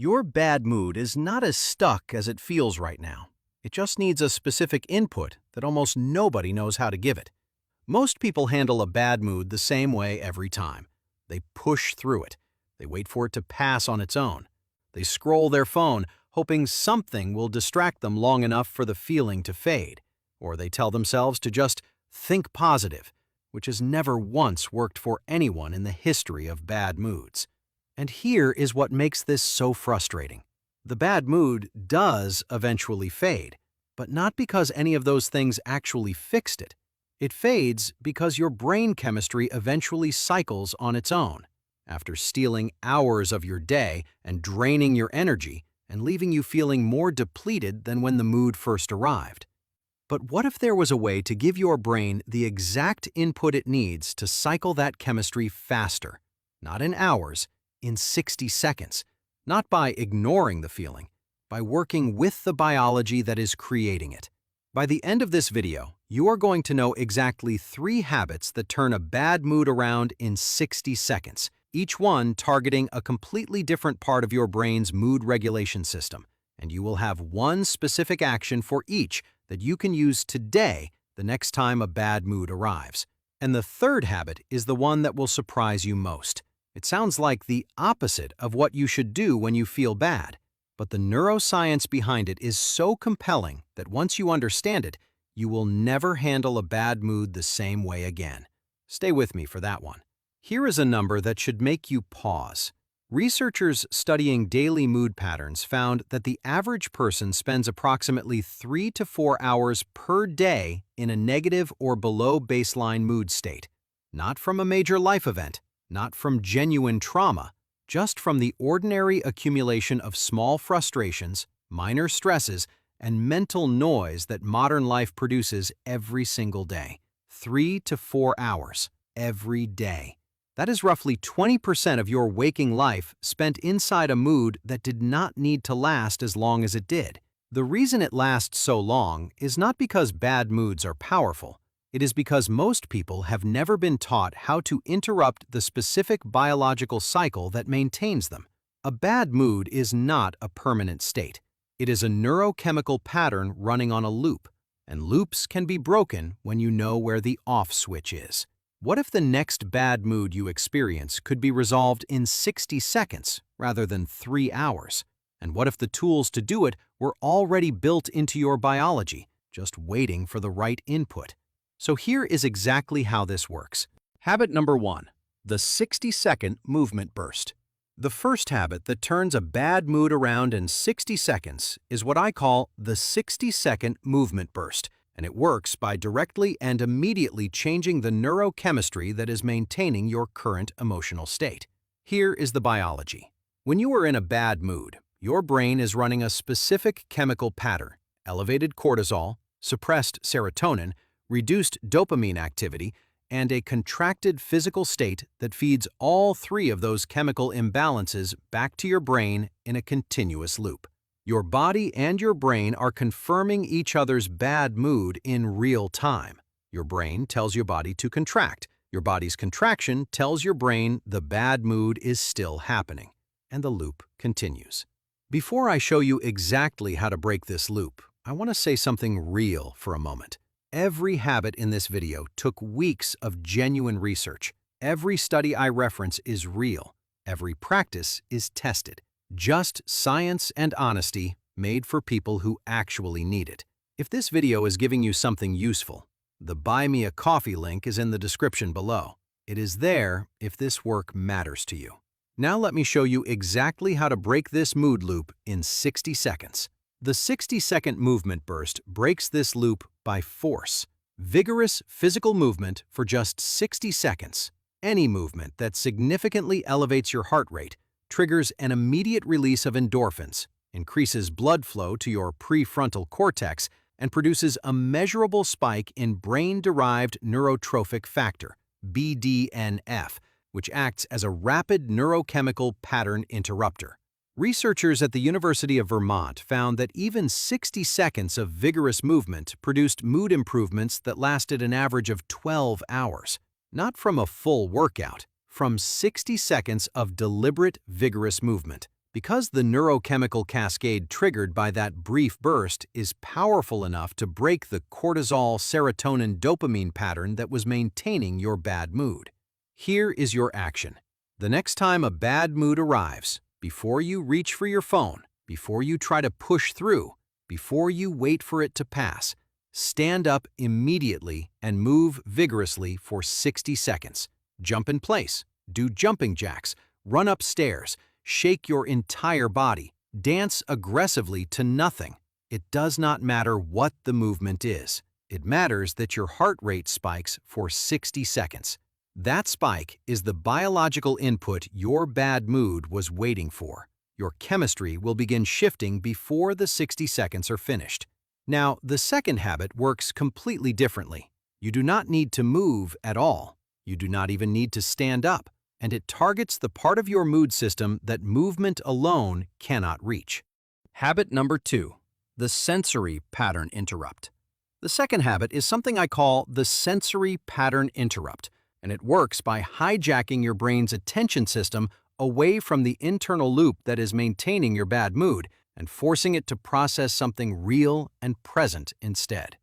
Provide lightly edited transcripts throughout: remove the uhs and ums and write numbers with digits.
Your bad mood is not as stuck as it feels right now. It just needs a specific input that almost nobody knows how to give it. Most people handle a bad mood the same way every time. They push through it. They wait for it to pass on its own. They scroll their phone, hoping something will distract them long enough for the feeling to fade. Or they tell themselves to just think positive, which has never once worked for anyone in the history of bad moods. And here is what makes this so frustrating. The bad mood does eventually fade, but not because any of those things actually fixed it. It fades because your brain chemistry eventually cycles on its own, after stealing hours of your day and draining your energy and leaving you feeling more depleted than when the mood first arrived. But what if there was a way to give your brain the exact input it needs to cycle that chemistry faster, not in hours, in 60 seconds, not by ignoring the feeling, by working with the biology that is creating it? By the end of this video, you are going to know exactly 3 habits that turn a bad mood around in 60 seconds, each one targeting a completely different part of your brain's mood regulation system, and you will have one specific action for each that you can use today the next time a bad mood arrives. And the third habit is the one that will surprise you most. It sounds like the opposite of what you should do when you feel bad, but the neuroscience behind it is so compelling that once you understand it, you will never handle a bad mood the same way again. Stay with me for that one. Here is a number that should make you pause. Researchers studying daily mood patterns found that the average person spends approximately 3 to 4 hours per day in a negative or below baseline mood state. Not from a major life event, not from genuine trauma, just from the ordinary accumulation of small frustrations, minor stresses, and mental noise that modern life produces every single day. 3 to 4 hours every day. That is roughly 20% of your waking life spent inside a mood that did not need to last as long as it did. The reason it lasts so long is not because bad moods are powerful. It is because most people have never been taught how to interrupt the specific biological cycle that maintains them. A bad mood is not a permanent state. It is a neurochemical pattern running on a loop, and loops can be broken when you know where the off switch is. What if the next bad mood you experience could be resolved in 60 seconds rather than 3 hours? And what if the tools to do it were already built into your biology, just waiting for the right input? So here is exactly how this works. Habit number 1, the 60-second movement burst. The first habit that turns a bad mood around in 60 seconds is what I call the 60-second movement burst. And it works by directly and immediately changing the neurochemistry that is maintaining your current emotional state. Here is the biology. When you are in a bad mood, your brain is running a specific chemical pattern: elevated cortisol, suppressed serotonin, reduced dopamine activity, and a contracted physical state that feeds all 3 of those chemical imbalances back to your brain in a continuous loop. Your body and your brain are confirming each other's bad mood in real time. Your brain tells your body to contract. Your body's contraction tells your brain the bad mood is still happening. And the loop continues. Before I show you exactly how to break this loop, I want to say something real for a moment. Every habit in this video took weeks of genuine research. Every study I reference is real. Every practice is tested. Just science and honesty made for people who actually need it. If this video is giving you something useful, the Buy Me a Coffee link is in the description below. It is there if this work matters to you. Now let me show you exactly how to break this mood loop in 60 seconds. The 60-second movement burst breaks this loop by force. Vigorous physical movement for just 60 seconds. Any movement that significantly elevates your heart rate triggers an immediate release of endorphins, increases blood flow to your prefrontal cortex, and produces a measurable spike in brain-derived neurotrophic factor, BDNF, which acts as a rapid neurochemical pattern interrupter. Researchers at the University of Vermont found that even 60 seconds of vigorous movement produced mood improvements that lasted an average of 12 hours. Not from a full workout, from 60 seconds of deliberate, vigorous movement. because the neurochemical cascade triggered by that brief burst is powerful enough to break the cortisol, serotonin, dopamine pattern that was maintaining your bad mood. Here is your action. The next time a bad mood arrives, before you reach for your phone, before you try to push through, before you wait for it to pass, stand up immediately and move vigorously for 60 seconds. Jump in place, do jumping jacks, run upstairs, shake your entire body, dance aggressively to nothing. It does not matter what the movement is. It matters that your heart rate spikes for 60 seconds. That spike is the biological input your bad mood was waiting for. Your chemistry will begin shifting before the 60 seconds are finished. Now, the second habit works completely differently. You do not need to move at all. You do not even need to stand up, and it targets the part of your mood system that movement alone cannot reach. Habit number 2, the sensory pattern interrupt. The second habit is something I call the sensory pattern interrupt, and it works by hijacking your brain's attention system away from the internal loop that is maintaining your bad mood and forcing it to process something real and present instead.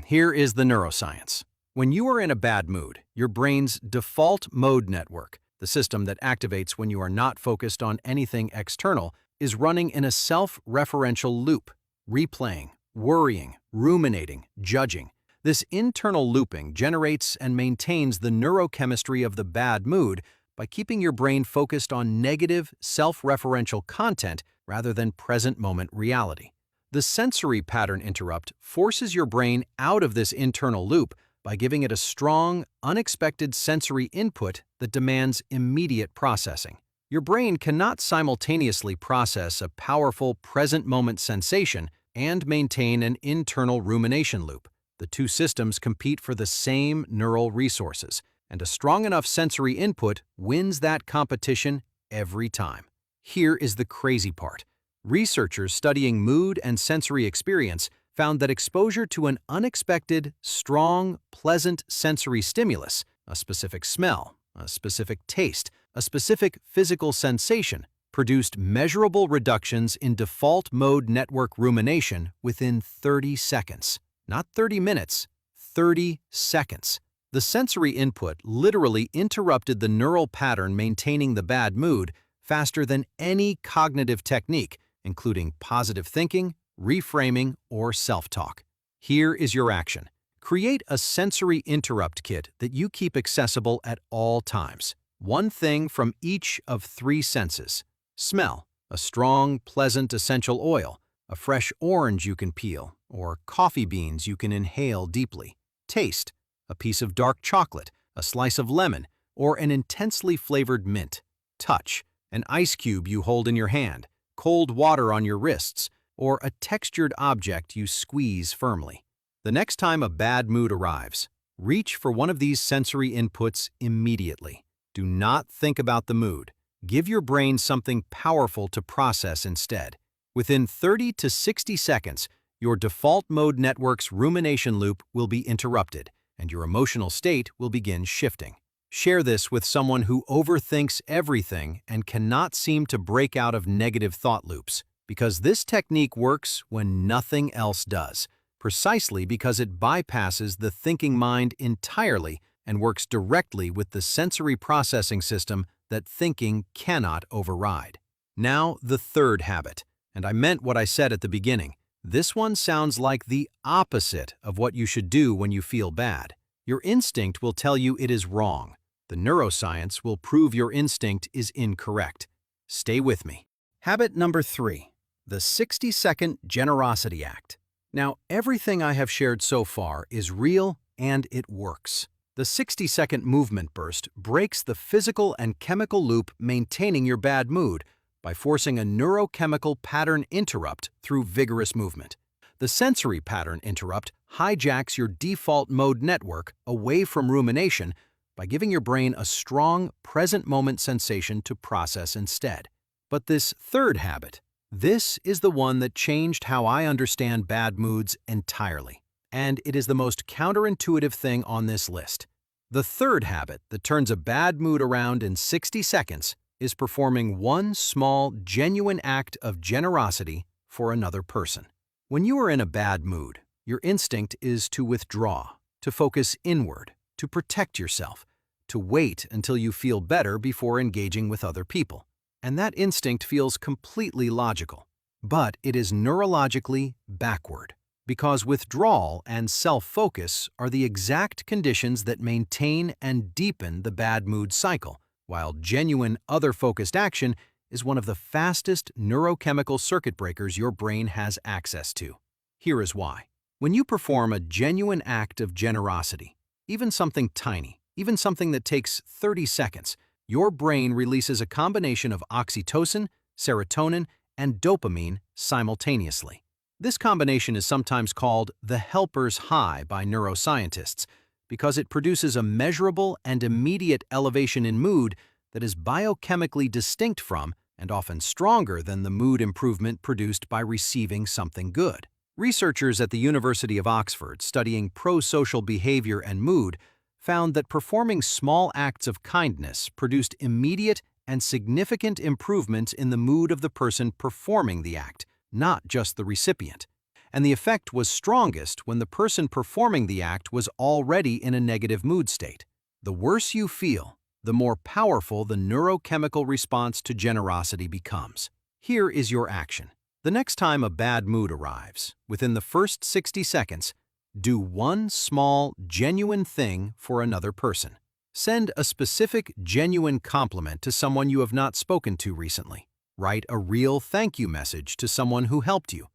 Here is the neuroscience. When you are in a bad mood, your brain's default mode network, the system that activates when you are not focused on anything external, is running in a self-referential loop, replaying, worrying, ruminating, judging. This internal looping generates and maintains the neurochemistry of the bad mood by keeping your brain focused on negative, self-referential content rather than present-moment reality. The sensory pattern interrupt forces your brain out of this internal loop by giving it a strong, unexpected sensory input that demands immediate processing. Your brain cannot simultaneously process a powerful present-moment sensation and maintain an internal rumination loop. The two systems compete for the same neural resources, and a strong enough sensory input wins that competition every time. Here is the crazy part. Researchers studying mood and sensory experience found that exposure to an unexpected, strong, pleasant sensory stimulus, a specific smell, a specific taste, a specific physical sensation, produced measurable reductions in default mode network rumination within 30 seconds. Not 30 minutes, 30 seconds. The sensory input literally interrupted the neural pattern maintaining the bad mood faster than any cognitive technique, including positive thinking, reframing, or self-talk. Here is your action. Create a sensory interrupt kit that you keep accessible at all times. One thing from each of 3 senses. Smell, a strong, pleasant essential oil, a fresh orange you can peel, or coffee beans you can inhale deeply. Taste, a piece of dark chocolate, a slice of lemon, or an intensely flavored mint. Touch, an ice cube you hold in your hand, cold water on your wrists, or a textured object you squeeze firmly. The next time a bad mood arrives, reach for one of these sensory inputs immediately. Do not think about the mood. Give your brain something powerful to process instead. Within 30 to 60 seconds, your default mode network's rumination loop will be interrupted, and your emotional state will begin shifting. Share this with someone who overthinks everything and cannot seem to break out of negative thought loops, because this technique works when nothing else does, precisely because it bypasses the thinking mind entirely and works directly with the sensory processing system that thinking cannot override. Now, the third habit, and I meant what I said at the beginning. This one sounds like the opposite of what you should do when you feel bad. Your instinct will tell you it is wrong. The neuroscience will prove your instinct is incorrect. Stay with me. Habit number 3, the 60-second generosity act. Now, everything I have shared so far is real and it works. The 60-second movement burst breaks the physical and chemical loop maintaining your bad mood by forcing a neurochemical pattern interrupt through vigorous movement. The sensory pattern interrupt hijacks your default mode network away from rumination by giving your brain a strong, present-moment sensation to process instead. But this third habit, this is the one that changed how I understand bad moods entirely. And it is the most counterintuitive thing on this list. The third habit that turns a bad mood around in 60 seconds is performing one small, genuine act of generosity for another person. When you are in a bad mood, your instinct is to withdraw, to focus inward, to protect yourself, to wait until you feel better before engaging with other people. And that instinct feels completely logical. But it is neurologically backward, because withdrawal and self-focus are the exact conditions that maintain and deepen the bad mood cycle, while genuine other-focused action is one of the fastest neurochemical circuit breakers your brain has access to. Here is why. When you perform a genuine act of generosity, even something tiny, even something that takes 30 seconds, your brain releases a combination of oxytocin, serotonin, and dopamine simultaneously. This combination is sometimes called the helper's high by neuroscientists because it produces a measurable and immediate elevation in mood that is biochemically distinct from and often stronger than the mood improvement produced by receiving something good. Researchers at the University of Oxford studying pro-social behavior and mood found that performing small acts of kindness produced immediate and significant improvements in the mood of the person performing the act, not just the recipient. And the effect was strongest when the person performing the act was already in a negative mood state. The worse you feel, the more powerful the neurochemical response to generosity becomes. Here is your action. The next time a bad mood arrives, within the first 60 seconds, do one small, genuine thing for another person. Send a specific, genuine compliment to someone you have not spoken to recently. Write a real thank you message to someone who helped you.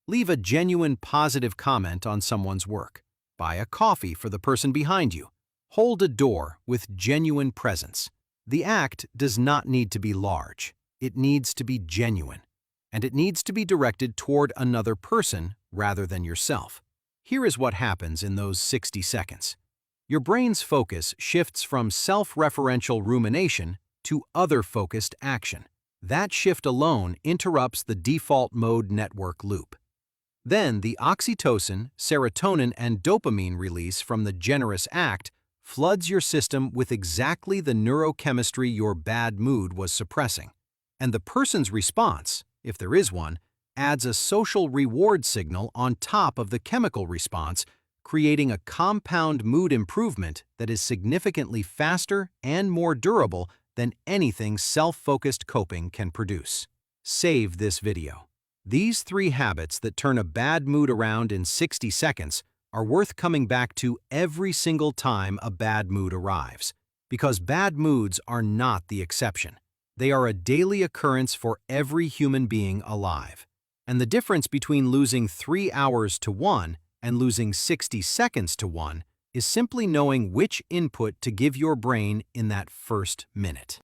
Leave a genuine positive comment on someone's work. Buy a coffee for the person behind you. Hold a door with genuine presence. The act does not need to be large. It needs to be genuine. And it needs to be directed toward another person rather than yourself. Here is what happens in those 60 seconds. Your brain's focus shifts from self-referential rumination to other-focused action. That shift alone interrupts the default mode network loop. Then the oxytocin, serotonin, and dopamine release from the generous act floods your system with exactly the neurochemistry your bad mood was suppressing. And the person's response, if there is one, adds a social reward signal on top of the chemical response, creating a compound mood improvement that is significantly faster and more durable than anything self-focused coping can produce. Save this video. These 3 habits that turn a bad mood around in 60 seconds are worth coming back to every single time a bad mood arrives, because bad moods are not the exception. They are a daily occurrence for every human being alive. And the difference between losing 3 hours to 1 and losing 60 seconds to 1 is simply knowing which input to give your brain in that first minute.